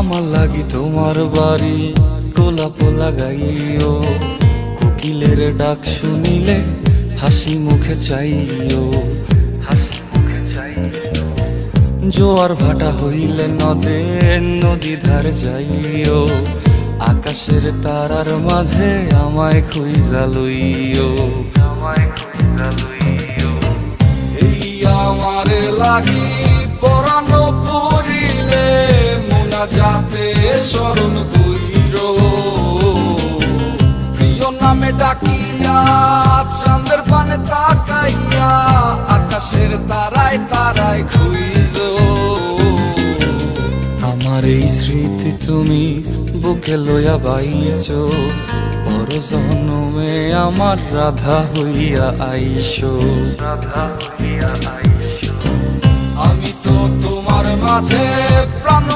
আমার লাগি তোমার বাড়ি গোলাপ লাগাইও, কোকিলের ডাক শুনিলে হাসি মুখে চাইও, জোয়ার ভাটা হইলে নদে নদী ধার যাইও, আকাশের তারার মাঝে আমায় খুঁজা লইও, এই আমারে লাগি পরানো পড়িলে মুনাজাতে স্মরণ কইরো, প্রিয় নামে ডাকিয়া চাঁদের পানে তাকাইয়া আকাশের তারায় তারায় খুঁজো। আমার এই স্মৃতি তুমি বুকে লইয়া বাইছো, পর জন্মে আমার রাধা হইয়া আইসো, আমি তো তোমার মাঝে প্রাণ